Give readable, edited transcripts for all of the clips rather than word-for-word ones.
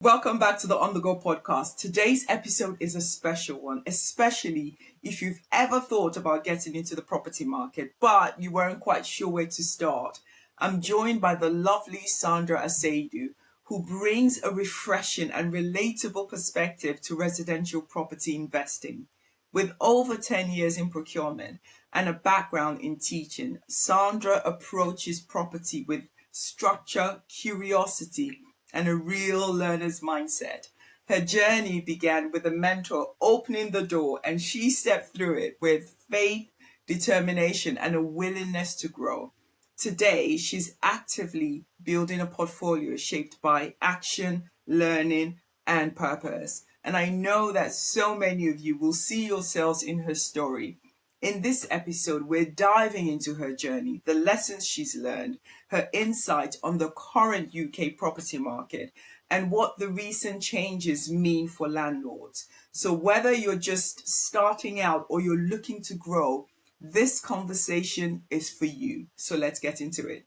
Welcome back to the On The Go podcast. Today's episode is a special one, especially if you've ever thought about getting into the property market, but you weren't quite sure where to start. I'm joined by the lovely Sandra Asaidu, who brings a refreshing and relatable perspective to residential property investing. With over 10 years in procurement and a background in teaching, Sandra approaches property with structure, curiosity, and a real learner's mindset. Her journey began with a mentor opening the door, and she stepped through it with faith, determination, and a willingness to grow. Today, she's actively building a portfolio shaped by action, learning, and purpose. And I know that so many of you will see yourselves in her story. In this episode, we're diving into her journey, the lessons she's learned, her insight on the current UK property market, and what the recent changes mean for landlords. So whether you're just starting out or you're looking to grow, this conversation is for you. So let's get into it.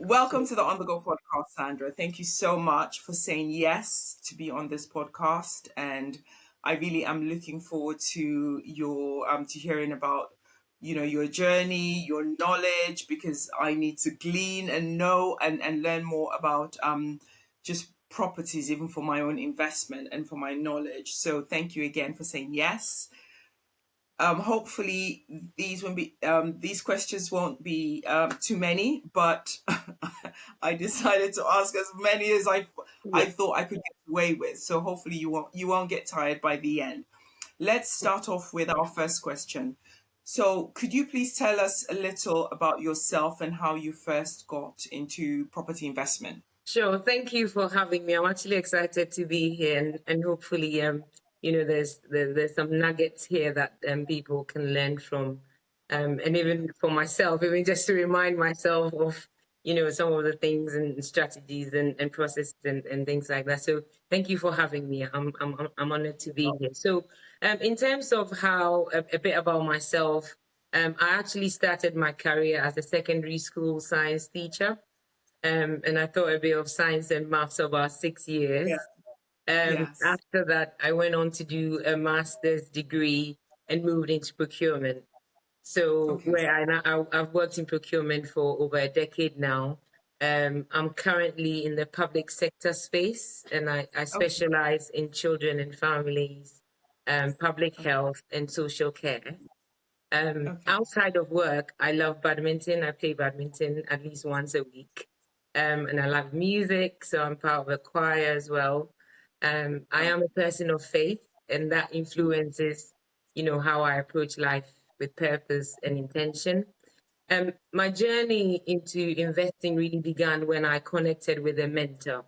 Welcome to the On The Go podcast, Sandra. Thank you so much for saying yes to be on this podcast, and I really am looking forward to your to hearing about your journey, your knowledge, because I need to glean and know and learn more about just properties, even for my own investment and for my knowledge. So thank you again for saying yes. Hopefully these questions won't be too many, but I decided to ask as many as I thought I could get away with. So hopefully you won't get tired by the end. Let's start off with our first question. So could you please tell us a little about yourself and how you first got into property investment? Sure. Thank you for having me. I'm actually excited to be here, and hopefully, there's some nuggets here that people can learn from, and even for myself, even just to remind myself of some of the things and strategies and processes and things like that. So thank you for having me. I'm honored to be here. So in terms of how a bit about myself, I actually started my career as a secondary school science teacher. And I taught a bit of science and maths for about 6 years. Yes. After that, I went on to do a master's degree and moved into procurement. So I've worked in procurement for over a decade now. I'm currently in the public sector space, and I specialize in children and families, public health, and social care. Outside of work, I love badminton. I play badminton at least once a week. And I love music, so I'm part of a choir as well. I am a person of faith, and that influences, how I approach life with purpose and intention. My journey into investing really began when I connected with a mentor,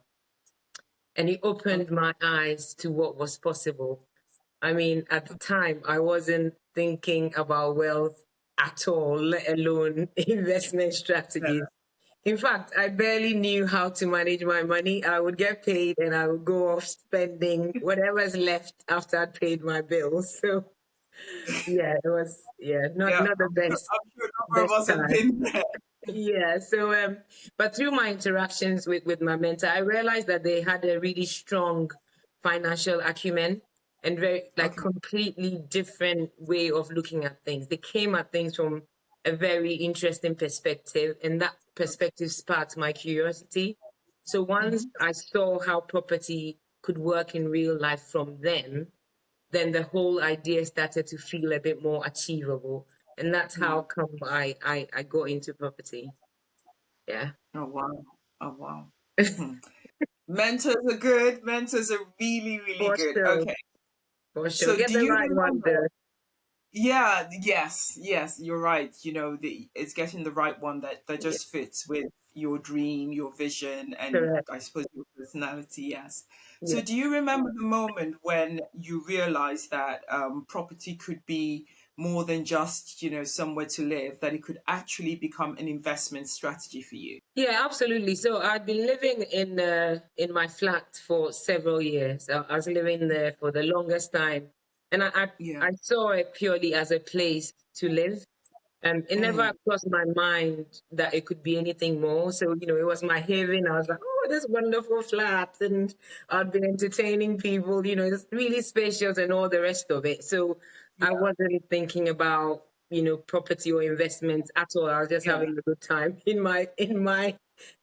and he opened my eyes to what was possible. I mean, at the time, I wasn't thinking about wealth at all, let alone investment strategies. In fact, I barely knew how to manage my money. I would get paid and I would go off spending whatever's left after I'd paid my bills. So, yeah, it was, not the best. I'm sure a number of us have been there. Yeah. So, but through my interactions with my mentor, I realized that they had a really strong financial acumen and very completely different way of looking at things. They came at things from a very interesting perspective, and that perspective sparked my curiosity. So once I saw how property could work in real life from them, then the whole idea started to feel a bit more achievable. And that's how come I got into property. Yeah. Oh, wow. Oh, wow. Mentors are good. Mentors are really, really For good. sure. Okay. For sure. So Get do the you right one remember? there. Yeah, yes, you're right. It's getting the right one that just fits with your dream, your vision, and Correct. I suppose your personality. Yes. So Yeah. do you remember the moment when you realized that property could be more than just, somewhere to live, that it could actually become an investment strategy for you? Yeah, absolutely. So I'd been living in my flat for several years. I was living there for the longest time, and Yeah. I saw it purely as a place to live. It never crossed my mind that it could be anything more. So, it was my haven. I was like, oh, this wonderful flat. And I'd been entertaining people, it's really spacious and all the rest of it. So I Yeah. wasn't thinking about, property or investments at all. I was just Yeah. having a good time in my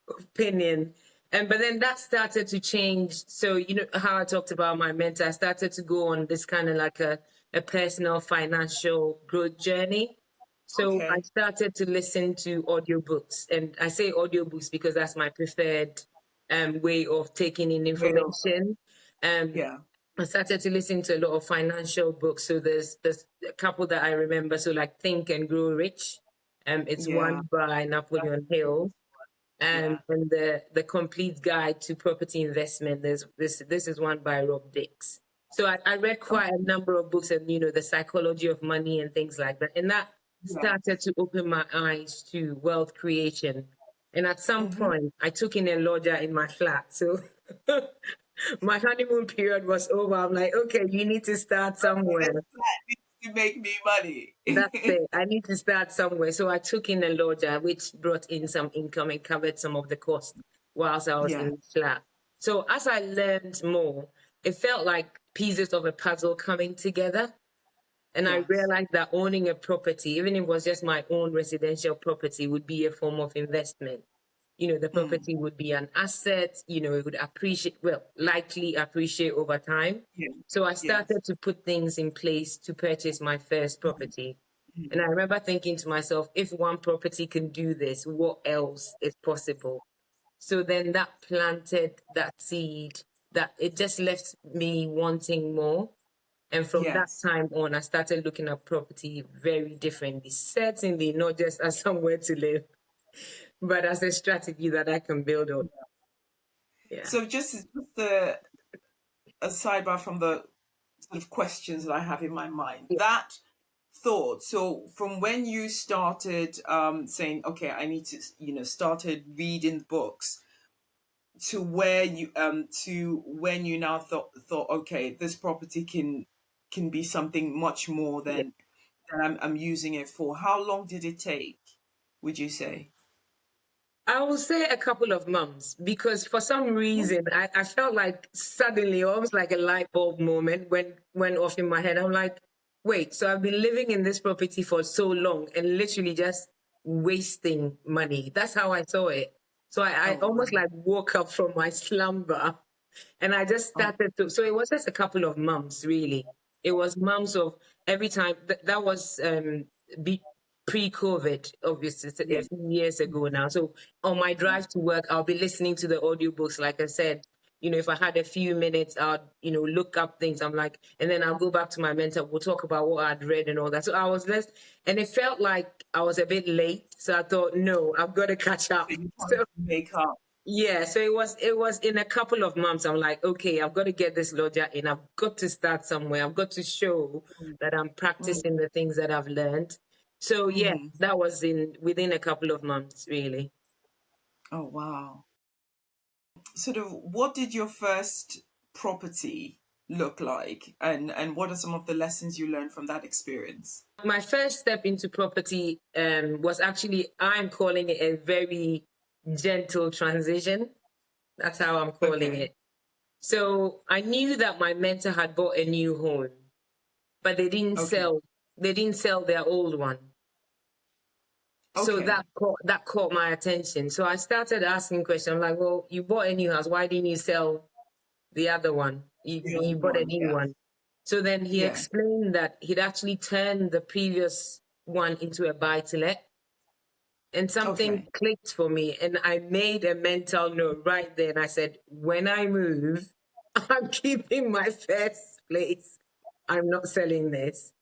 opinion. But then that started to change. So, how I talked about my mentor, I started to go on this kind of like a personal financial growth journey. So I Okay. started to listen to audiobooks, and I say audiobooks because that's my preferred way of taking in Way of, information. Um, yeah. I started to listen to a lot of financial books. So there's a couple that I remember. So like Think and Grow Rich. It's Yeah. one by That's Napoleon a famous Hill, one. Yeah. and the Complete Guide to Property Investment. There's this is one by Rob Dix. So I read Oh, quite a number of books, and the psychology of money and things like that, and that yeah. started to open my eyes to wealth creation. And at some Mm-hmm. point, I took in a lodger in my flat. So my honeymoon period was over. I'm like, okay, you need to start This somewhere. flat needs to make me money. That's it. I need to start somewhere. So I took in a lodger, which brought in some income and covered some of the cost whilst I was Yeah. in the flat. So as I learned more, it felt like pieces of a puzzle coming together. And I Yes. realized that owning a property, even if it was just my own residential property, would be a form of investment. The Mm. property would be an asset, it would likely appreciate over time. Yeah. So I Yes. started to put things in place to purchase my first property. And Mm. I remember thinking to myself, if one property can do this, what else is possible? So then that planted that seed that it just left me wanting more. And from that Yes. time on, I started looking at property very differently, certainly not just as somewhere to live, but as a strategy that I can build on. Yeah. So just a sidebar from the sort of questions that I have in my mind. Yeah. That thought. So from when you started saying, okay, I need to, started reading books, to where you to when you now thought, okay, this property can be something much more Yeah. than I'm using it for. How long did it take, would you say? I will say a couple of months because for some reason I felt like suddenly, almost like a light bulb moment went off in my head. I'm like, wait, so I've been living in this property for so long and literally just wasting money. That's how I saw it. So I Oh wow. almost like woke up from my slumber and I just Oh, started to, so it was just a couple of months, really. It was months of every time that was be, pre-COVID, obviously, it's yeah. a few years ago now. So on my drive to work, I'll be listening to the audiobooks. Like I said, if I had a few minutes, I'd, look up things. I'm like, and then I'll go back to my mentor. We'll talk about what I'd read and all that. So I was less, and it felt like I was a bit late. So I thought, no, I've got to catch So up. you trying So to make up. yeah, so it was in a couple of months. I'm like, okay, I've got to get this lodger in. I've got to start somewhere. I've got to show that I'm Mm, practicing the things that I've learned. So yeah, mm. that was in within a couple of months, really. Oh wow. Sort of, what did your first property look like, and what are some of the lessons you learned from that experience? My first step into property was actually, I'm calling it a very gentle transition. That's how I'm calling Okay. it. So I knew that my mentor had bought a new home, but they didn't Okay. sell. They didn't sell their old one. So Okay. that caught my attention. So I started asking questions. I'm like, well, you bought a new house. Why didn't you sell the other one? The You old bought a one. new Yeah. one. So then he Yeah. explained that he'd actually turned the previous one into a buy to let. And something Okay. clicked for me. And I made a mental note right there. And I said, when I move, I'm keeping my first place. I'm not selling this.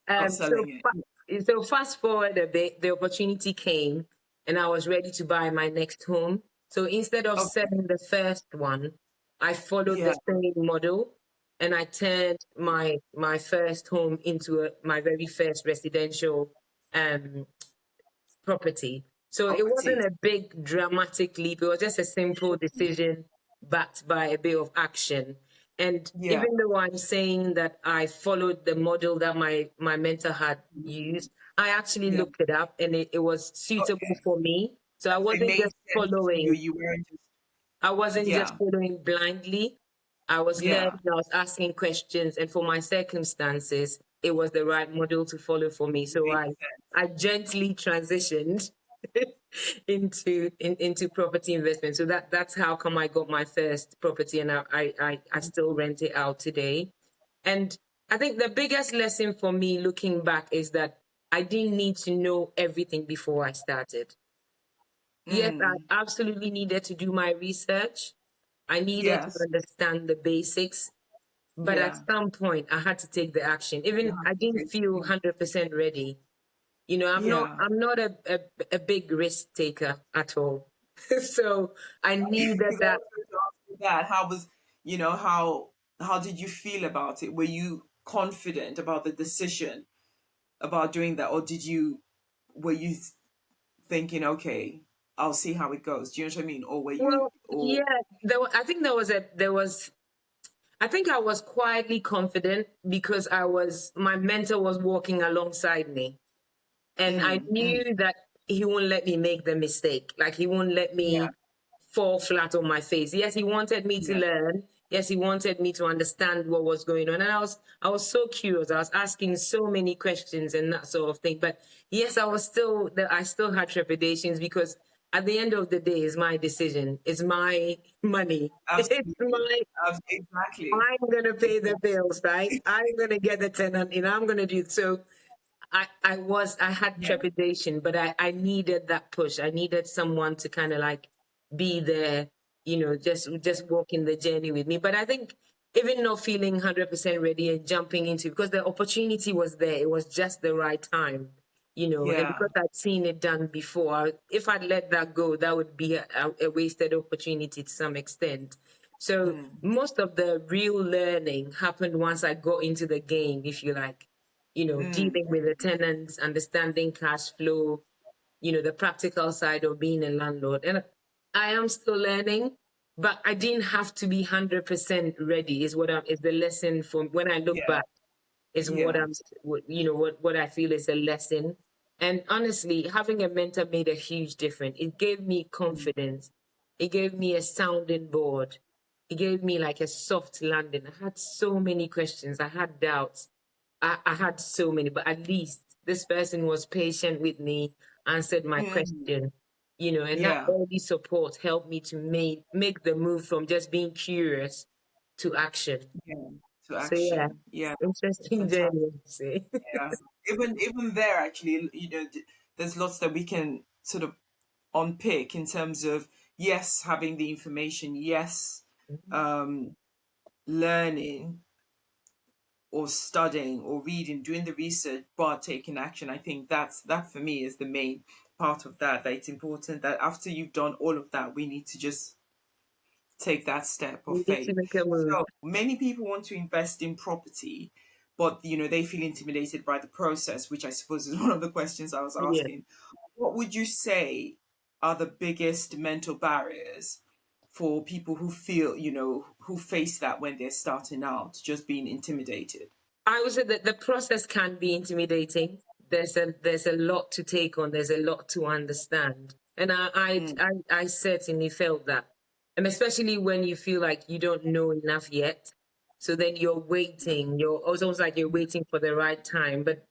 Not Um, so, selling it. so fast forward a bit, the opportunity came and I was ready to buy my next home. So instead of Okay. selling the first one, I followed Yeah. the same model and I turned my first home into my very first residential property. So it wasn't a big dramatic leap. It was just a simple decision backed by a bit of action. And Yeah. even though I'm saying that I followed the model that my mentor had used, I actually Yeah. looked it up and it was suitable for me. So I It wasn't made just sense to you. following. You weren't just, I wasn't just yeah. following blindly. I was Yeah. learning, I was asking questions, and for my circumstances, it was the right model to follow for me. It So makes I gently transitioned into property investment. So that's how come I got my first property, and I still rent it out today. And I think the biggest lesson for me looking back is that I didn't need to know everything before I started. Yes, I absolutely needed to do my research. I needed to Yes. understand the basics, but at Yeah. some point I had to take the action. You Even have I to didn't take, feel yeah. 100% ready. You know, Yeah. I'm not a big risk taker at all. So I needed Because I that. was going to ask you that. How was, how did you feel about it? Were you confident about the decision about doing that, or were you thinking, okay, I'll see how it goes? Do you know what I mean? Or were you, Well, or yeah, I think there was I think I was quietly confident because my mentor was walking alongside me. And I knew that he won't let me make the mistake. Like he won't let yeah, me fall flat on my face. Yes, he wanted me to yeah, learn. Yes, he wanted me to understand what was going on. And I was so curious. I was asking so many questions and that sort of thing. But yes, I still had trepidations because at the end of the day, it's my decision. It's my money. It's absolutely, my exactly, I'm gonna pay the bills, right? I'm gonna get the tenant and I'm gonna do so. I had yeah, trepidation, but I needed that push. I needed someone to kind of like be there, just walking the journey with me. But I think even not feeling 100% ready and jumping into, because the opportunity was there, it was just the right time, and yeah, because I'd seen it done before, if I'd let that go, that would be a wasted opportunity to some extent. So most of the real learning happened once I got into the game, if you like, dealing with the tenants, understanding cash flow, the practical side of being a landlord. And I am still learning, but I didn't have to be 100% ready is the lesson from when I look yeah, back is yeah, what I feel is a lesson. And honestly, having a mentor made a huge difference. It gave me confidence. It gave me a sounding board. It gave me like a soft landing. I had so many questions. I had doubts. I had so many, but at least this person was patient with me, answered my question, and that yeah, early support helped me to make the move from just being curious to action. yeah, to So yeah, action, yeah, interesting fantastic, journey, I'd say. yeah. Even there, actually, there's lots that we can sort of unpick in terms of, yes, having the information, yes, um, learning or studying or reading, doing the research, but taking action. I think that for me is the main part of that. That it's important that after you've done all of that, we need to just take that step of We need to faith. make a move. So many people want to invest in property, but they feel intimidated by the process, which I suppose is one of the questions I was Yeah. asking. What would you say are the biggest mental barriers for people who feel, who face that when they're starting out, just being intimidated? I would say that the process can be intimidating. There's a lot to take on. There's a lot to understand, and I certainly felt that, and especially when you feel like you don't know enough yet. So then you're waiting. It's almost like you're waiting for the right time. But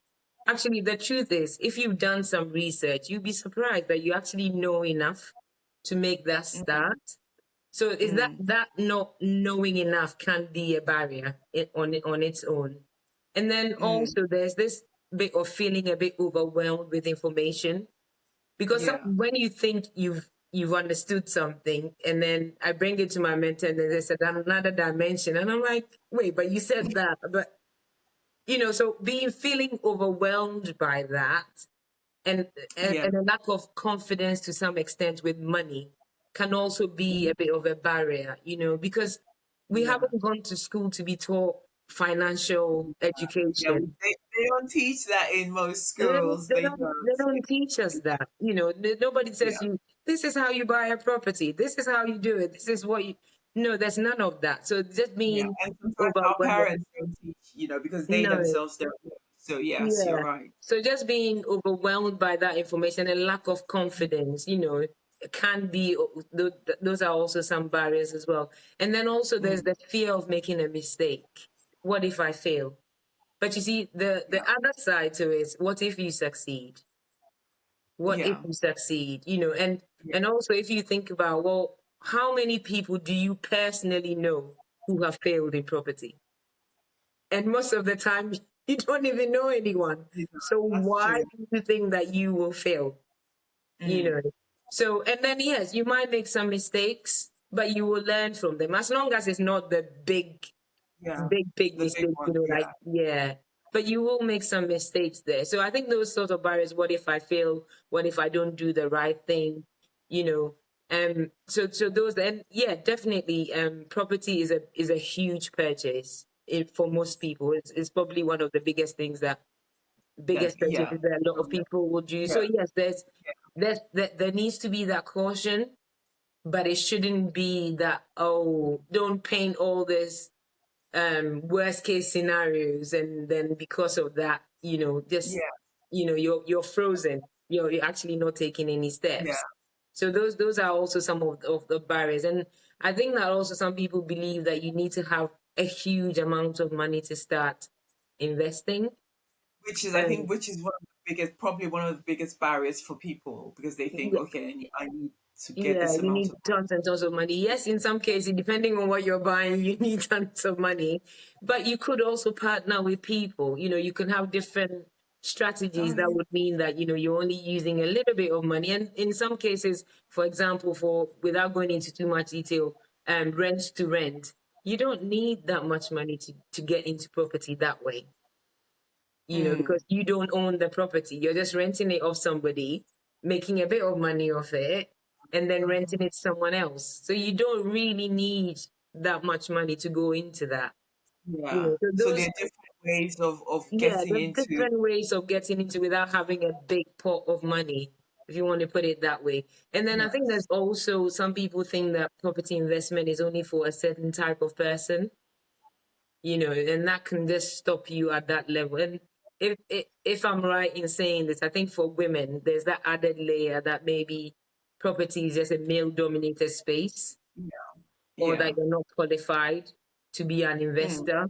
actually, the truth is, if you've done some research, you'd be surprised that you actually know enough to make that start. So is that not knowing enough can be a barrier on its own. And then also there's this bit of feeling a bit overwhelmed with information because Yeah. when you think you've understood something, and then I bring it to my mentor and then there's another dimension, and I'm like, wait, but you said that, but so feeling overwhelmed by that, and Yeah. and a lack of confidence to some extent with money can also be a bit of a barrier, because we haven't gone to school to be taught financial Yeah, education. they don't teach that in most They schools. They they don't. don't teach us that. You know, nobody Yeah, says you, this is how you buy a property. This is how you do it. This is what you, no, there's none of that. So just yeah. being And sometimes our overwhelmed. parents don't teach, because they No, themselves don't know. So yes, you're yeah. right. So just being overwhelmed by that information and lack of confidence, can be, those are also some barriers as well. And then also there's Mm, the fear of making a mistake. What if I fail? But you see, the yeah, other side to it is, what if you succeed? What if yeah, you succeed? yeah. And also if you think about, well, how many people do you personally know who have failed in property? And most of the time, you don't even know anyone. Yeah, So that's why true. do you think that you will fail? You know. Mm, So, and then yes, you might make some mistakes, but you will learn from them. As long as it's not the yeah, big the big mistake, one. like, Yeah, yeah. But you will make some mistakes there. So I think those sort of barriers, what if I fail? What if I don't do the right thing? You know. So those, and yeah, definitely property is a huge purchase for most people. It's probably one of the biggest things that that biggest yeah, purchases that a lot of people will do. yeah, So yes, there needs to be that caution, but it shouldn't be that, oh, don't paint all this worst case scenarios, and then because of that, just yeah, you're frozen. You're actually not taking any yeah. steps. So those are also some of the barriers. And I think that also some people believe that you need to have a huge amount of money to start investing. Which is, I think, And which is one of the biggest, probably one of the biggest barriers for people because they think, okay, I need to get yeah, this you amount need of tons and tons of money. Yes, in some cases, depending on what you're buying, you need tons of money. But you could also partner with people. You can have different strategies money. that Oh, would mean that, you're only using a little bit of money. And in some cases, for example, without going into too much detail, rent to rent, you don't need that much money to get into property that way, yeah. because you don't own the property. You're just renting it off somebody, making a bit of money off it, and then renting it to someone else. So you don't really need that much money to go into that. Yeah. So So there those, are different ways of yeah, getting there's into. different ways of getting into without having a big pot of money, if you want to put it that way. And then I think Yes. there's also some people think that property investment is only for a certain type of person, and that can just stop you at that level. And if I'm right in saying this, I think for women, there's that added layer that maybe property is just a male-dominated space, or Yeah. that you're not qualified to be an Mm, investor.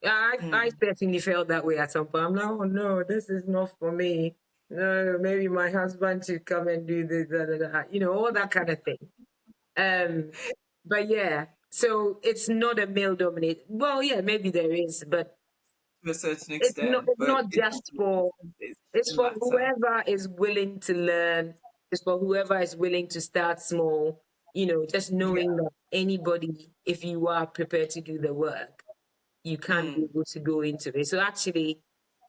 I mm. certainly felt that way at some point. I'm like, oh no, this is not for me. No, maybe my husband should come and do this, all that kind of thing. Um, but yeah, so it's not a male dominated. Well, yeah, maybe there is, but To a certain it's not. extent, It's but not just for. it It's shouldn't for matter. whoever is willing to learn. It's for whoever is willing to start small. Just Yeah. knowing that anybody, if you are prepared to do the work, you can be Mm, able to go into it. So actually,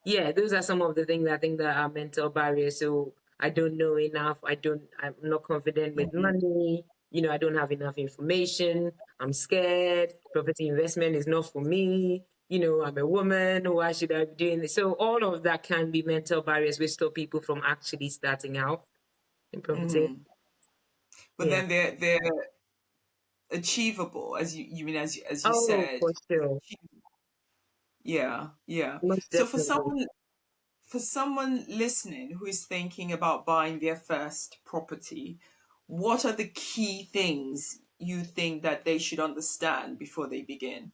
yeah, those are some of the things I think that are mental barriers. So I don't know enough. I'm not confident with mm, money. I don't have enough information. I'm scared. Property investment is not for me. I'm a woman. Why should I be doing this? So all of that can be mental barriers which stop people from actually starting out in property. mm. But Yeah. then they're achievable, as you mean as you Oh, said. for sure. Yeah, yeah. Most So for definitely. someone listening who is thinking about buying their first property, what are the key things you think that they should understand before they begin?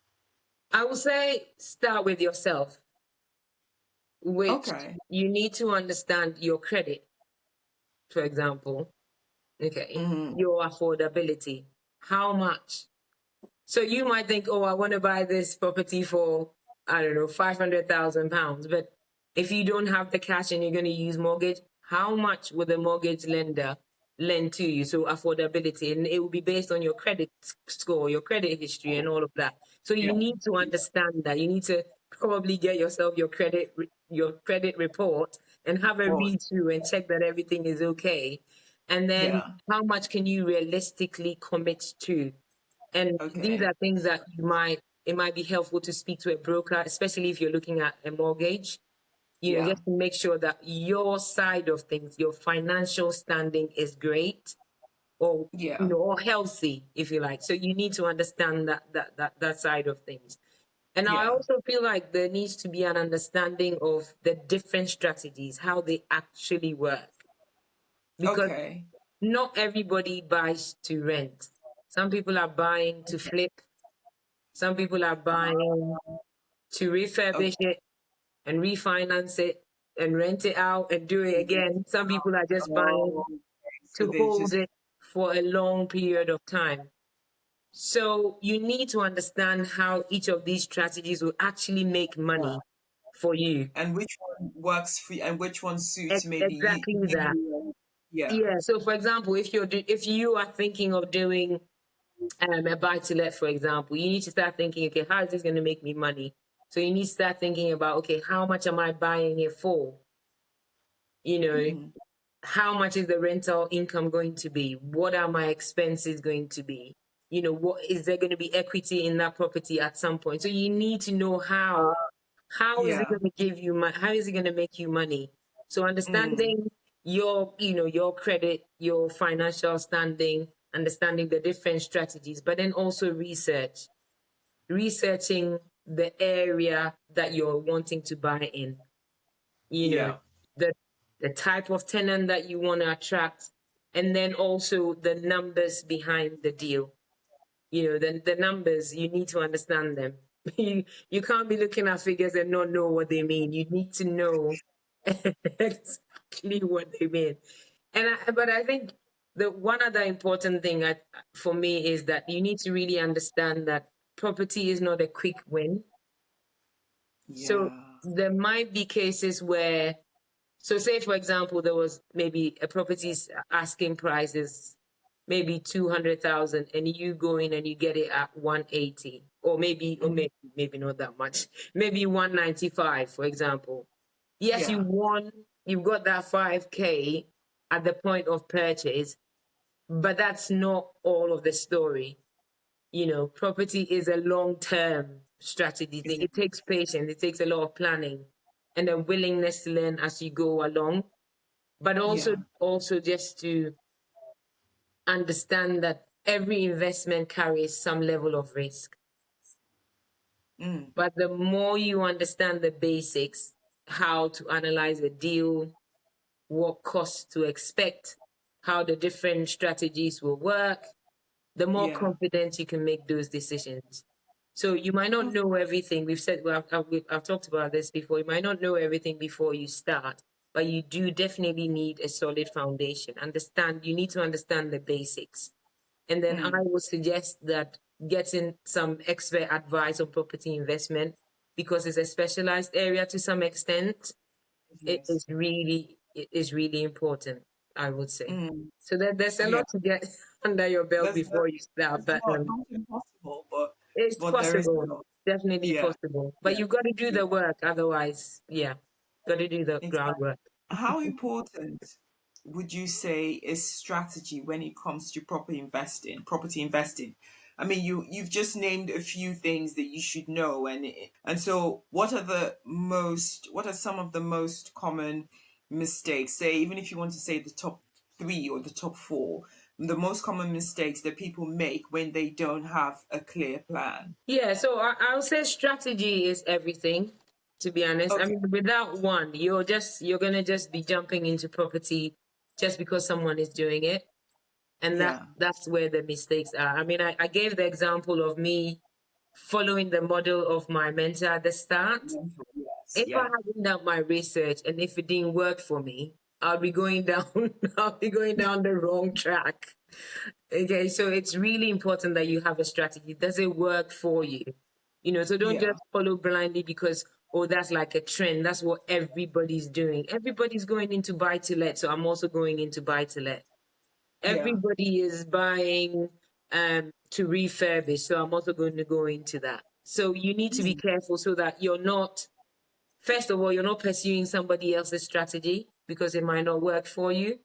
I would say start with yourself, which Okay. you need to understand your credit, for example. Okay. Mm-hmm. Your affordability. How much? So you might think, oh, I want to buy this property for, I don't know, £500,000. But if you don't have the cash and you're going to use mortgage, how much will the mortgage lender lend to you? So affordability, and it will be based on your credit score, your credit history, and all of that. So Yeah. you need to understand that. You need to probably get yourself your credit report and have a Well, read through and check that everything is okay. And then yeah. how much can you realistically commit to? And these Okay. are things that it might be helpful to speak to a broker, especially if you're looking at a mortgage, Yeah. just to make sure that your side of things, your financial standing is great, or, Yeah. or healthy, if you like. So you need to understand that side of things. And I Yeah. also feel like there needs to be an understanding of the different strategies, how they actually work. Because Okay. not everybody buys to rent. Some people are buying to flip. Some people are buying to refurbish Okay. it and refinance it and rent it out and do it again. Some people are just buying Oh, so to they hold just it for a long period of time. So you need to understand how each of these strategies will actually make money for you. and which one works for you and which one suits maybe Exactly that. you. Yeah. Yeah. So, for example, if you are thinking of doing a buy to let, for example, you need to start thinking, okay, how is this going to make me money? So you need to start thinking about, okay, how much am I buying it for? You know, Mm. how much is the rental income going to be? What are my expenses going to be? What is there going to be equity in that property at some point? So you need to know how is it Yeah. going to give you money? How is it going to make you money? So Mm. understanding your credit, your financial standing, understanding the different strategies, but then also researching the area that you're wanting to buy in, you know, Yeah. the the type of tenant that you want to attract, and then also the numbers behind the deal. The numbers, you need to understand them. You can't be looking at figures and not know what they mean. You need to know exactly what they mean. But I think the one other important thing for me is that you need to really understand that property is not a quick win. So Yeah. there might be cases where, so say for example, there was maybe a property's asking price is maybe 200,000, and you go in and you get it at 180, or maybe not that much, maybe 195, for example. Yes, you Yeah. won, you've got that 5K at the point of purchase, but that's not all of the story. Property is a long-term strategy. Is it? It takes patience, it takes a lot of planning and a willingness to learn as you go along, but also Yeah. just to understand that every investment carries some level of risk. Mm. But the more you understand the basics, how to analyze a deal, what costs to expect, how the different strategies will work, the more Yeah. confident you can make those decisions. So you might not Oh, know everything. I've talked about this before. You might not know everything before you start, but you do definitely need a solid foundation. You need to understand the basics. And then I mm. would suggest that getting some expert advice on property investment, because it's a specialized area to some extent, it Yes. is really important, I would say. Mm. So there's a Yeah. lot to get under your belt That's before you start, it's but not impossible, it's but there is a possible, lot. definitely Yeah. possible. But Yeah. you've got to do Yeah. the work, otherwise, yeah, got to do the Exactly. groundwork. How important would you say is strategy when it comes to property investing? I mean, you've just named a few things that you should know, and so what are some of the most common mistakes? Say, even if you want to say the top three or the top four, the most common mistakes that people make when they don't have a clear plan. Yeah, so I'll say strategy is everything, to be honest. I Okay. mean, without one, you're gonna just be jumping into property just because someone is doing it. And Yeah. that's where the mistakes are. I mean, I gave the example of me following the model of my mentor at the start. Yes. If I Yeah. hadn't done my research and if it didn't work for me, I'll be going down I'll be going down the wrong track. Okay, so it's really important that you have a strategy. Does it work for you? So don't Yeah. just follow blindly because, oh, that's like a trend. That's what everybody's doing. Everybody's going into buy to let, so I'm also going into buy to let. Yeah. Everybody is buying to refurbish, so I'm also going to go into that. So you need to be careful so that you're not, first of all, you're not pursuing somebody else's strategy because it might not work for you.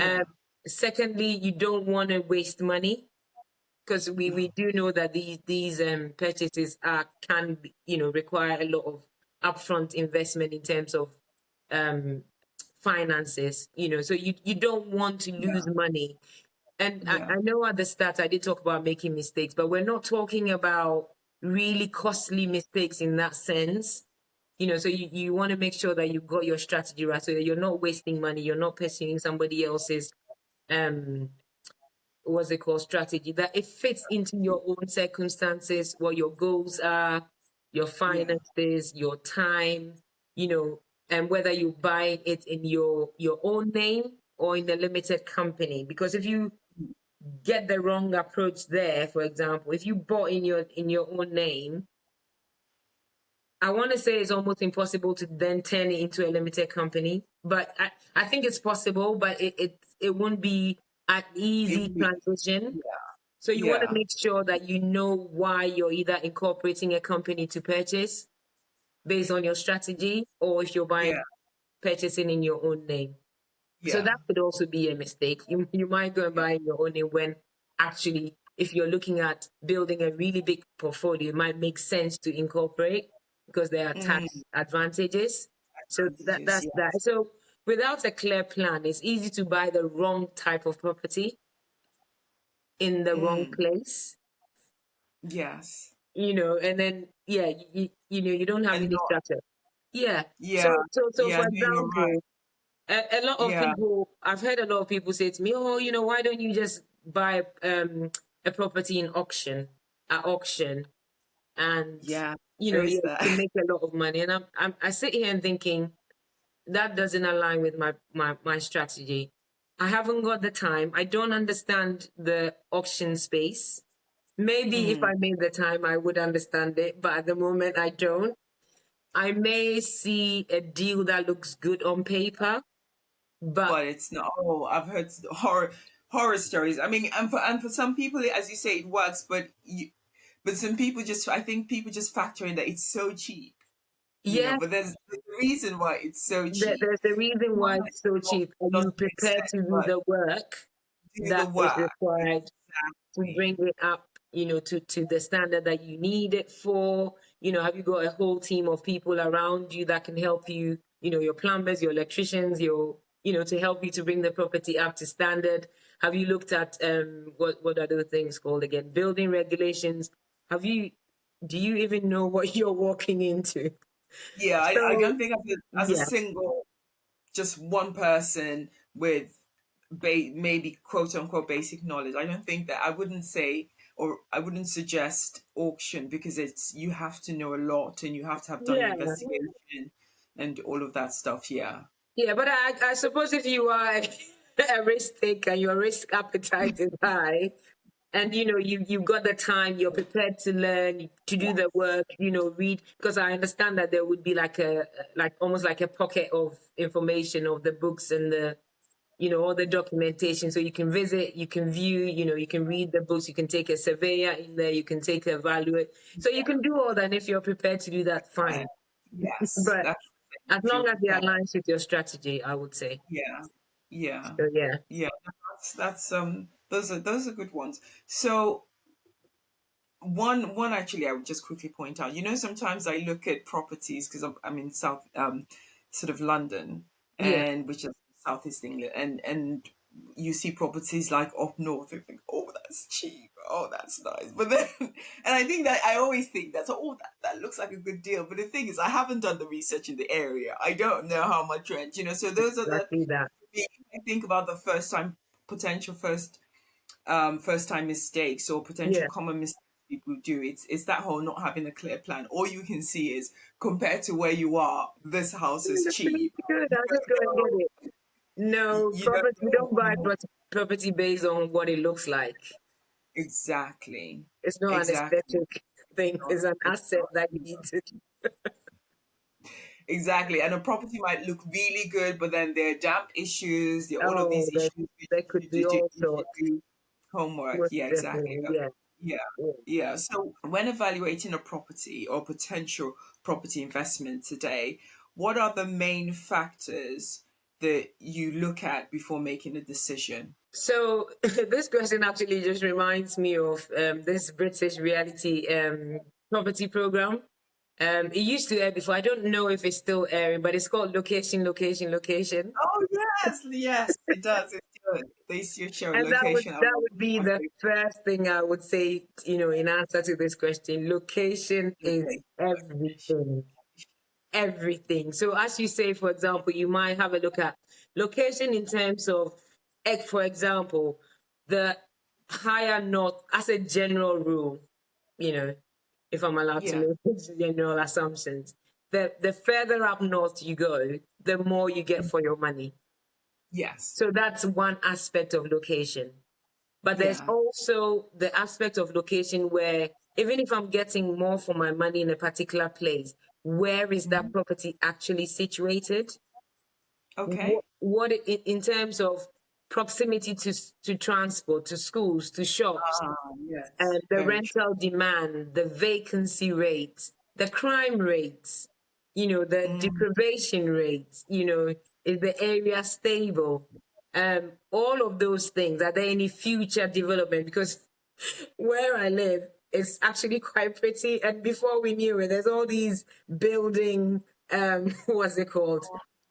Um, Yeah. Secondly, you don't want to waste money. because we do know that these purchases can require a lot of upfront investment in terms of um finances, so you don't want to lose money. And I Yeah. know at the start I did talk about making mistakes, but we're not talking about really costly mistakes in that sense. So you want to make sure that you've got your strategy right, so that you're not wasting money, you're not pursuing somebody else's um what's it called, strategy, that it fits into your own circumstances, what your goals are, your Yeah. finances, your time, and whether you buy it in your own name or in a limited company. Because if you get the wrong approach there, for example, if you bought in your own name, I want to say it's almost impossible to then turn it into a limited company. But I think it's possible, but it won't be an It easy would be, transition. yeah. So you want to Yeah. make sure that you know why you're either incorporating a company to purchase based on your strategy, or if you're Yeah. purchasing in your own name. So Yeah. that could also be a mistake. You might go and Yeah. buy in your own name when actually, if you're looking at building a really big portfolio, it might make sense to incorporate because there are tax advantages. So Advantages, that's that. yes. So without a clear plan, it's easy to buy the wrong type of property in the wrong place, Yes. and then yeah, you don't have And any not, structure. Yeah. yeah. So Yeah, for no, you're right. example, a lot of Yeah. people, I've heard a lot of people say to me, "Oh, why don't you just buy a property at auction, and Yeah. There is you can that. make a lot of money." And I sit here and thinking that doesn't align with my strategy. I haven't got the time. I don't understand the auction space. Maybe if I made the time, I would understand it, but at the moment, I don't. I may see a deal that looks good on paper, but But it's not. Oh, I've heard horror stories. I mean, and for some people, as you say, it works. But some people just, I think people just factor in that it's so cheap, yeah, But there's a reason why it's so cheap. there's a reason One, why it it's so cheap. Are you doesn't make prepared to sense, do but the work do the that is work required to bring exactly. it up, to the standard that you need it for? Have you got a whole team of people around you that can help you, your plumbers, your electricians, to help you to bring the property up to standard? Have you looked at what are those things called again? Building regulations. Have you do you even know what you're walking into? Yeah, I So don't think as a yeah. single, just one person with maybe quote unquote basic knowledge. I don't think that I wouldn't say, or I wouldn't suggest auction, because you have to know a lot and you have to have done your Yeah. investigation and all of that stuff. Yeah. Yeah, but I suppose if you are a risk taker, your risk appetite is high, and you've got the time, you're prepared to learn, to do the work, read, because I understand that there would be like almost like a pocket of information of the books and the all the documentation, so you can visit, you can view, you can read the books, you can take a surveyor in there, you can take a evaluate, so you can do all that. And if you're prepared to do that, fine. Yes, But that's the thing. as If you're long as it prepared. aligns with your strategy, I would say. Yeah. Yeah. So yeah. Yeah. That's those are good ones. So one actually I would just quickly point out. Sometimes I look at properties because I'm in South sort of London, Yeah. and which is Southeast England, and you see properties like up north. You think, oh, that's cheap. Oh, that's nice. But then, and I think that I always think that, oh, that looks like a good deal. But the thing is, I haven't done the research in the area. I don't know how much rent. So those are the. Exactly that. I think about the potential first time mistakes or potential Yeah. common mistakes people do. It's that whole not having a clear plan. All you can see is, compared to where you are, this house is That's really cheap. good. I'll just go and get it. No, You don't property. We don't buy know. property based on what it looks like. Exactly. It's not an Exactly. aesthetic thing. Not- It's an It's asset not, that you need to. exactly. And a property might look really good, but then there are damp issues, there are all of Oh, these issues which there could be all you should sorts. do homework. Most Yeah, exactly. definitely. Yeah. Yeah. Yeah. Yeah. So when evaluating a property or potential property investment today, what are the main factors that you look at before making a decision? So this question actually just reminds me of this British reality property program. It used to air before. I don't know if it's still airing, but it's called Location, Location, Location. Oh yes, it does. It's good. They still show And location. I that love would be my the favorite first thing I would say, in answer to this question. Location is location. everything. Everything. So as you say, for example, you might have a look at location in terms of, for example, the higher north as a general rule, if I'm allowed to Yeah. make general assumptions. The further up north you go, the more you get for your money. Yes. So that's one aspect of location. But there's Yeah. also the aspect of location where even if I'm getting more for my money in a particular place, where is that Mhm. property actually situated? Okay. What in terms of proximity to transport, to schools, to shops, Ah, yes. and the Very true. rental demand, the vacancy rates, the crime rates, the Mm. deprivation rates, is the area stable? All of those things. Are there any future development? Because where I live is actually quite pretty. And before we knew it, there's all these building, what's it called?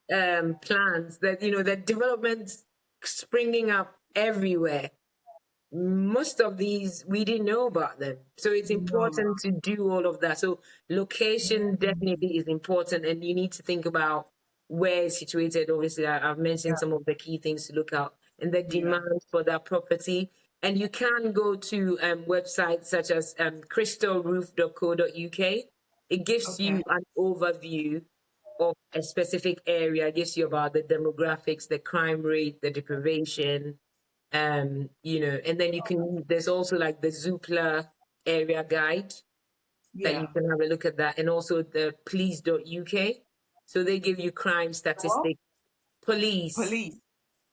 Plans that, that developments springing up everywhere. Most of these we didn't know about them, so it's No. important to do all of that. So location Mm. definitely is important, and you need to think about where it's situated. Obviously, I've mentioned Yeah. some of the key things to look out and the Yeah. demand for that property. And you can go to websites such as crystalroof.co.uk. It gives Okay. you an overview of a specific area. It gives you about the demographics, the crime rate, the deprivation, and then there's also like the Zoopla area guide that you Yeah. can have a look at that, and also the police.uk. So they give you crime What? statistics. Police, Police.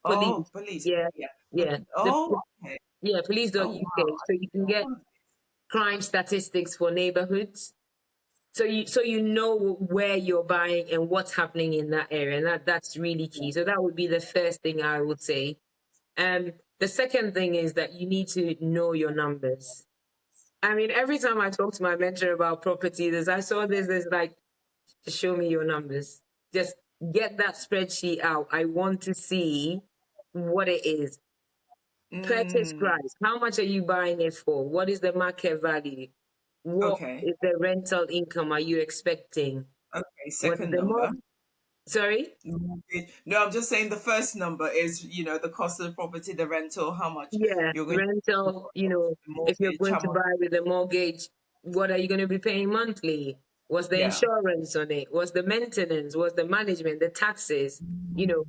Oh, police, police. yeah, Yeah. yeah, Oh, okay. police.uk. Oh, wow. So you can get crime statistics for neighborhoods. So you know where you're buying and what's happening in that area, and that's really key. So that would be the first thing I would say. The second thing is that you need to know your numbers. I mean, every time I talk to my mentor about property, I saw this, there's like, show me your numbers. Just get that spreadsheet out. I want to see what it is. Purchase Mm. price. How much are you buying it for? What is the market value? What Okay. is the rental income are you expecting? Okay. What is Second the number. sorry? No, I'm just saying the first number is, the cost of the property, the rental, how much Yeah, you're going to rental, the if you're mortgage, going how to much. buy with a mortgage, what are you going to be paying monthly? What's the Yeah. insurance on it? What's the maintenance? What's the management, the taxes? You know,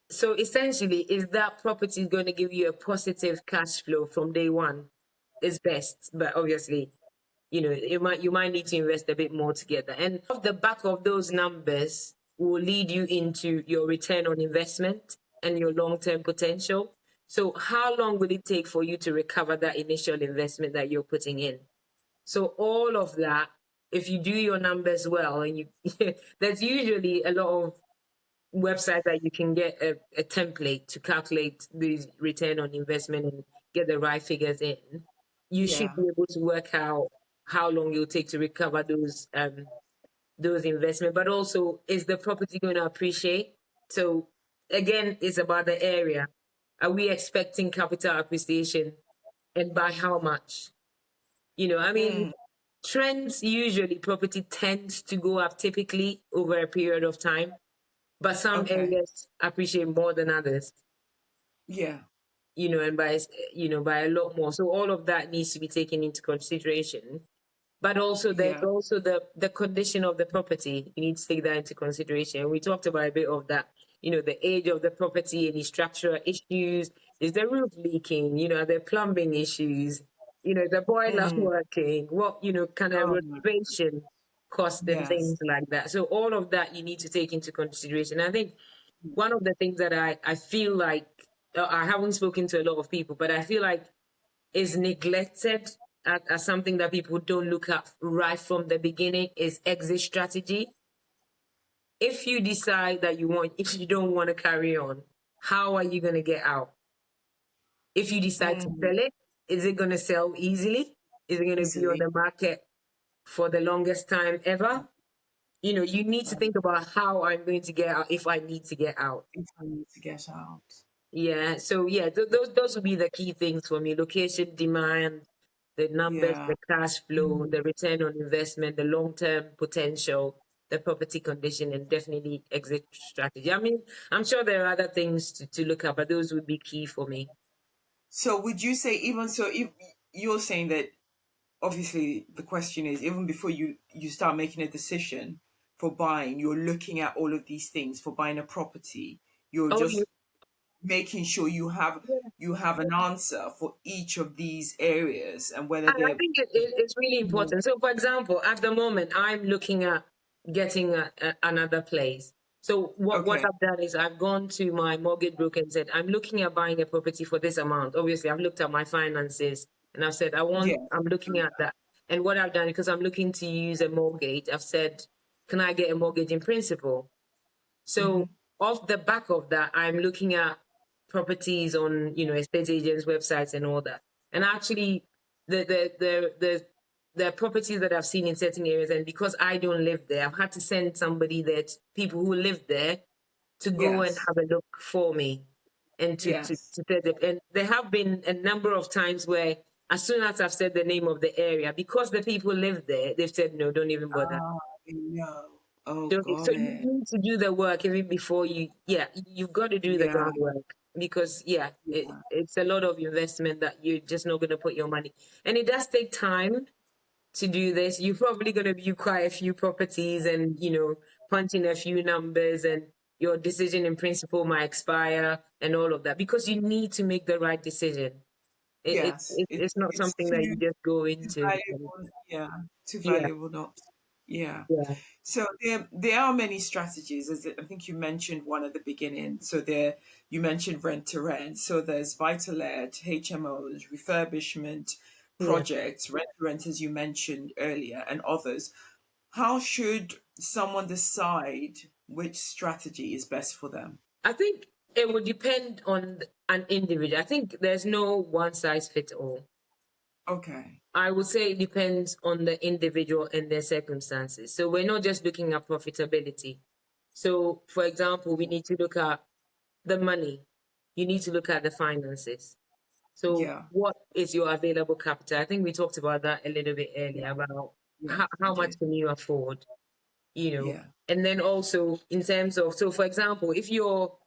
so essentially, is that property going to give you a positive cash flow from day one? Is best, but obviously, you might need to invest a bit more to get that. And off the back of those numbers will lead you into your return on investment and your long-term potential. So how long will it take for you to recover that initial investment that you're putting in? So all of that, if you do your numbers well, and you there's usually a lot of websites that you can get a template to calculate the return on investment and get the right figures in. You should Yeah. be able to work out how long it'll take to recover those investments. But also, is the property going to appreciate? So again, it's about the area. Are we expecting capital appreciation, and by how much? I mean, Mm. trends usually property tends to go up typically over a period of time, but some Okay. areas appreciate more than others, Yeah. and by a lot more. So all of that needs to be taken into consideration. But also there's Yeah. also the condition of the property. You need to take that into consideration. We talked about a bit of that. The age of the property, any structural issues. Is the roof leaking? Are there plumbing issues? The boiler Mm. working? What, kind of Oh my. renovation cost and Yes. things like that. So all of that you need to take into consideration. I think one of the things that I feel like, I haven't spoken to a lot of people, but I feel like is neglected as something that people don't look at right from the beginning is exit strategy. If you decide that if you don't want to carry on, how are you going to get out? If you decide to sell it, is it going to sell easily? Is it going to be on Easily. the market for the longest time ever? You know, you need to think about how I'm going to get out if I need to get out. If I need to get out. Yeah. So yeah, those would be the key things for me: location, demand, the numbers, Yeah. the cash flow, the return on investment, the long term potential, the property condition, and definitely exit strategy. I mean, I'm sure there are other things to look at, but those would be key for me. So would you say, even so, if you're saying that, obviously the question is, even before you start making a decision for buying, you're looking at all of these things for buying a property. You're Oh, you, just making sure you have an answer for each of these areas and whether I they're. think it's really important. So, for example, at the moment, I'm looking at getting another place. So, what Okay. I've done is I've gone to my mortgage broker and said, I'm looking at buying a property for this amount. Obviously, I've looked at my finances and I've said, Yeah. I'm looking at that. And what I've done, because I'm looking to use a mortgage, I've said, can I get a mortgage in principle? So off the back of that, I'm looking at properties on, estate agents' websites and all that. And actually, the properties that I've seen in certain areas, and because I don't live there, I've had to send somebody that people who live there to go and Yes. have a look for me and Yes. to tell them. And there have been a number of times where, as soon as I've said the name of the area, because the people live there, they've said, no, don't even bother. Ah, no. Oh, So got you it. need to do the work even before you've got to do the Yeah. groundwork because Yeah. it's a lot of investment that you're just not going to put your money. And it does take time to do this. You're probably going to view quite a few properties and, punch in a few numbers, and your decision in principle might expire and all of that because you need to make the right decision. Yes. It's not It's something that you just go into. And, valuable. Yeah. Too yeah, valuable not. Yeah. yeah, So there are many strategies. As I think you mentioned one at the beginning. So there you mentioned rent to rent. So there's vital-led, HMOs, refurbishment yeah. projects, rent to rent, as you mentioned earlier, and others. How should someone decide which strategy is best for them? I think it would depend on an individual. I think there's no one size fits all. Okay. I would say it depends on the individual and their circumstances. So we're not just looking at profitability. So, for example, we need to look at the money. You need to look at the finances. So, Yeah. what is your available capital? I think we talked about that a little bit Yeah. earlier about Yes, we how much did. can you afford, Yeah. and then also in terms of, so for example, if you're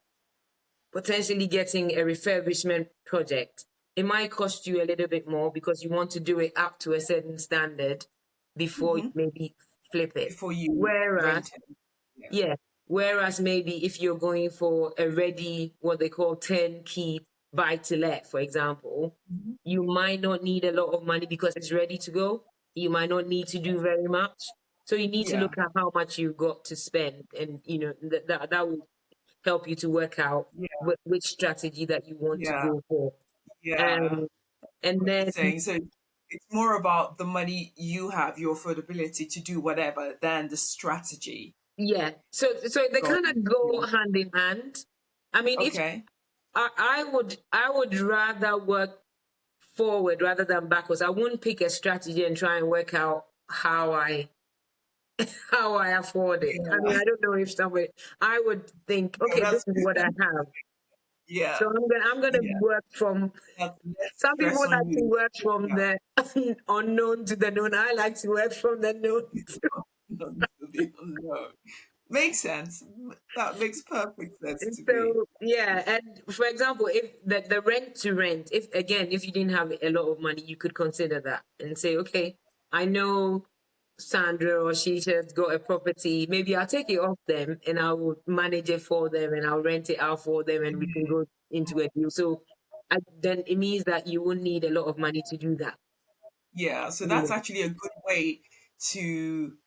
potentially getting a refurbishment project, it might cost you a little bit more because you want to do it up to a certain standard before you hmm maybe flip it. Before you Whereas, rent it. Yeah. yeah, whereas maybe if you're going for a ready, what they call turnkey buy to let, for example, Mhm. you might not need a lot of money because it's ready to go. You might not need to do very much. So you need to Yeah. look at how much you've got to spend, and that will help you to work out Yeah. which strategy that you want to Yeah. go for. Yeah. Um, and What you're then, saying. So it's more about the money you have, your affordability to do whatever, than the strategy. yeah, so they Got kind it. of go Yeah. hand in hand. I mean, if Okay. I would rather work forward rather than backwards. I wouldn't pick a strategy and try and work out how I afford it. I mean, Yeah. I don't know if somebody. I would think, No, okay, this that's is good. what I have. Yeah. So I'm gonna Yeah. work from. That's less Some people stress on like to you. work from Yeah. the unknown to the known. I like to work from the known. No. Makes sense. That makes perfect sense to me. So yeah, and for example, if the rent to rent, if you didn't have a lot of money, you could consider that and say, okay, I know Sandra or Shisha's got a property. Maybe I'll take it off them and I will manage it for them and I'll rent it out for them and we can go into a deal. So then it means that you won't need a lot of money to do that. Yeah, so You that's know, actually a good way to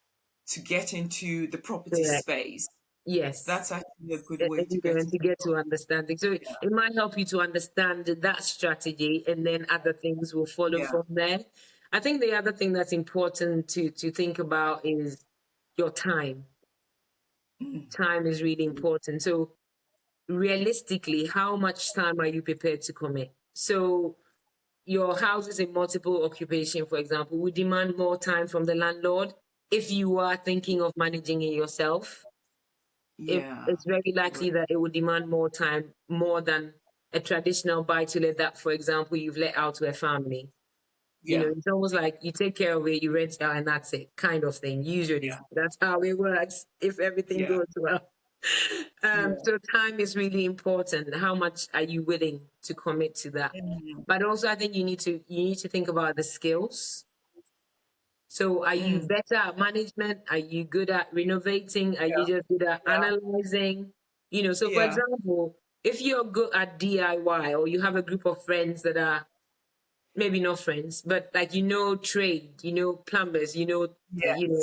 get into the property correct. space. Yes. That's actually a good And way to get and into to get to property. understanding. So it might help you to understand that strategy, and then other things will follow Yeah. from there. I think the other thing that's important to think about is your time. Mm. Time is really important. So realistically, how much time are you prepared to commit? So your houses in multiple occupation, for example, would demand more time from the landlord if you are thinking of managing it yourself. Yeah. It's very likely that it would demand more time, more than a traditional buy-to-let that, for example, you've let out to a family. Yeah. It's almost like you take care of it, you rent it out, and that's it, kind of thing. Usually, that's how it works if everything Yeah. goes well. Yeah. So time is really important. How much are you willing to commit to that? Mm. But also, I think you need to think about the skills. So, are you Mm. better at management? Are you good at renovating? Are you Yeah. just good at Yeah. analyzing? So for Yeah. example, if you're good at DIY, or you have a group of friends that are maybe not friends, but like trade, plumbers, Yes. Oh,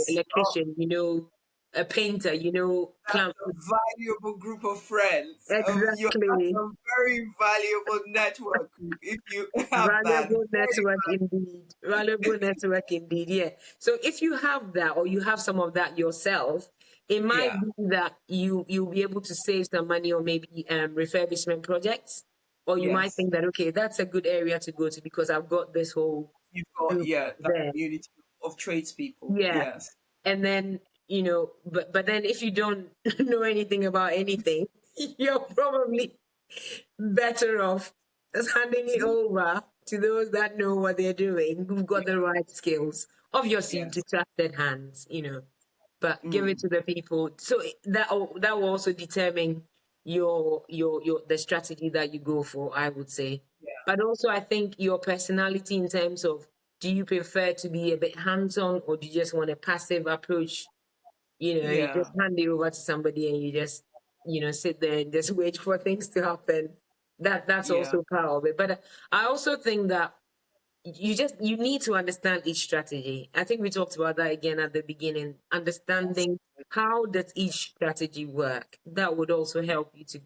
electrician, a painter, that's clown. a valuable group of friends. That's Exactly. a very valuable network group if you have that. Valuable Very network indeed. Valuable network indeed. Yeah. So if you have that, or you have some of that yourself, it might yeah. be that you'll be able to save some money, or maybe refurbishment projects. Or you might Yes. think that, okay, that's a good area to go to because I've got this whole You've got, group yeah, that there. community of tradespeople. Yeah. Yes. And then, but then if you don't know anything about anything, you're probably better off just handing it over to those that know what they're doing, who've got the right skills. Obviously, to Yes. trusted hands, but give it Mm. to the people. So that will also determine your the strategy that you go for, I would say. Yeah. But also, I think your personality, in terms of, do you prefer to be a bit hands-on, or do you just want a passive approach? You just Yeah. hand it over to somebody and you just, sit there and just wait for things to happen. That's Yeah. also part of it. But I also think that you need to understand each strategy. I think we talked about that again at the beginning. Understanding how does each strategy work. That would also help you to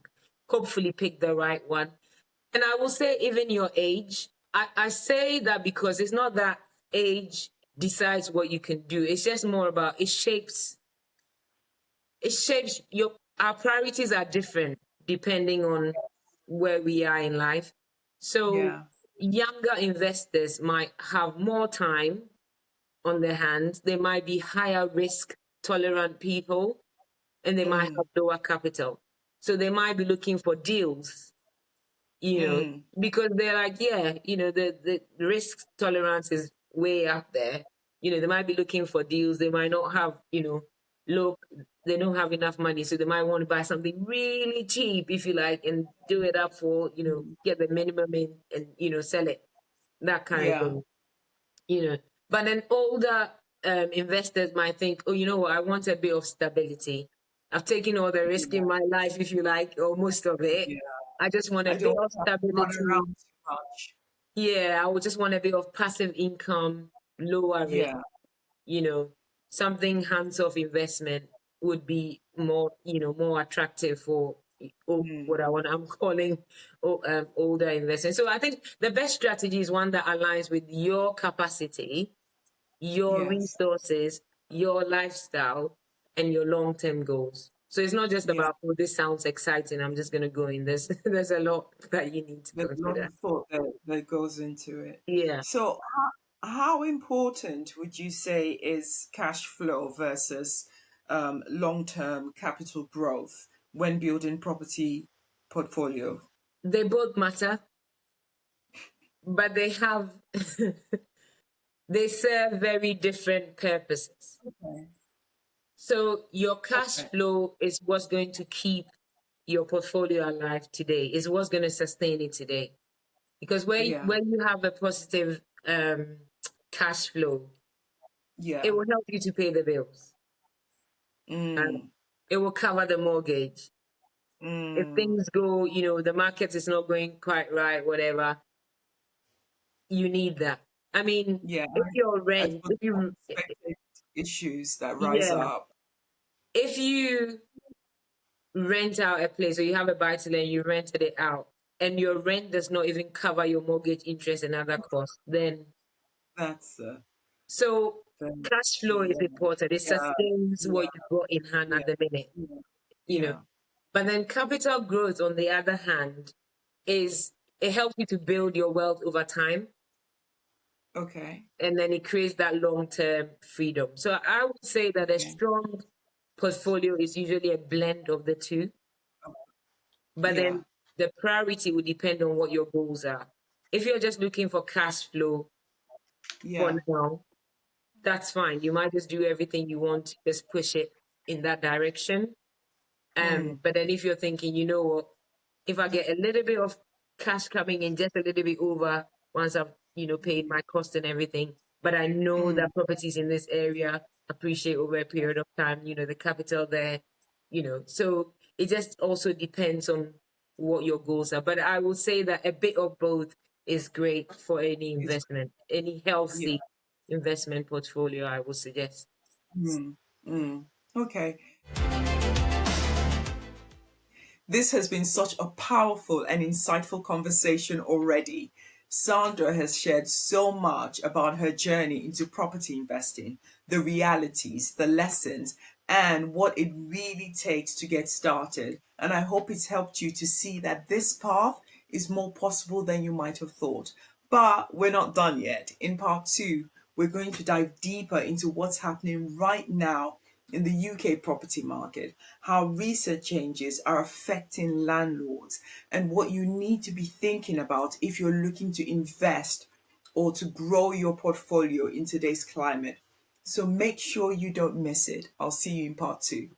hopefully pick the right one. And I will say, even your age, I say that because it's not that age decides what you can do. It's just more about, it shapes our priorities are different depending on where we are in life. So Yeah. younger investors might have more time on their hands. They might be higher risk tolerant people, and they might Mm. have lower capital. So they might be looking for deals, Mm. because they're like, yeah, the risk tolerance is way up there. They might be looking for deals. They might not have, low, they don't have enough money. So they might want to buy something really cheap, if you like, and do it up for, get the minimum in, and, sell it, that kind of Yeah. thing, you know. But then older investors might think, oh, you know what, I want a bit of stability. I've taken all the risk in Yeah. my life, if you like, or most of it. Yeah. I just want a I bit don't of have to run stability. around too much. Yeah, I would just want a bit of passive income, lower risk, Yeah. you know, something hands-off investment would be more attractive for Mm. what I'm calling older investors. So I think the best strategy is one that aligns with your capacity, your Yes. resources, your lifestyle, and your long-term goals. So it's not just Yeah. about, oh, this sounds exciting, I'm just going to go in. There's a lot that you need to There's a lot consider. of thought that goes into it. Yeah. So, how important would you say is cash flow versus long-term capital growth when building property portfolio? They both matter, but they serve very different purposes. Okay. So your cash Okay. flow is what's going to keep your portfolio alive today, is what's going to sustain it today. Because Yeah. when you have a positive cash flow, it Yeah. will help you to pay the bills. And Mm. it will cover the mortgage. If Mm. things go, the market is not going quite right, whatever, you need that. I mean, Yeah. if your I rent, suppose unexpected issues that rise yeah, up. if you rent out a place, or you have a buy to let, you rented it out, and your rent does not even cover your mortgage interest and other costs, then That's so the cash flow is yeah. important. It Yeah. sustains Yeah. what you've got in hand Yeah. at the minute, Yeah. you know. Yeah. But then capital growth, on the other hand, is it helps you to build your wealth over time. Okay. And then it creates that long-term freedom. So I would say that a Okay. strong portfolio is usually a blend of the two. But Yeah. then the priority would depend on what your goals are. If you're just looking for cash flow for Yeah. now, that's fine. You might just do everything you want, just push it in that direction. But then if you're thinking, you know what, if I get a little bit of cash coming in, just a little bit over once I've, paid my cost and everything, but I know that properties in this area appreciate over a period of time, the capital there, so it just also depends on what your goals are. But I will say that a bit of both is great for any It's, investment, any yeah. healthy investment portfolio, I would suggest. Okay. This has been such a powerful and insightful conversation already. Sandra has shared so much about her journey into property investing, the realities, the lessons, and what it really takes to get started. And I hope it's helped you to see that this path is more possible than you might have thought. But we're not done yet. In part two, we're going to dive deeper into what's happening right now in the UK property market, how recent changes are affecting landlords, and what you need to be thinking about if you're looking to invest or to grow your portfolio in today's climate. So make sure you don't miss it. I'll see you in part two.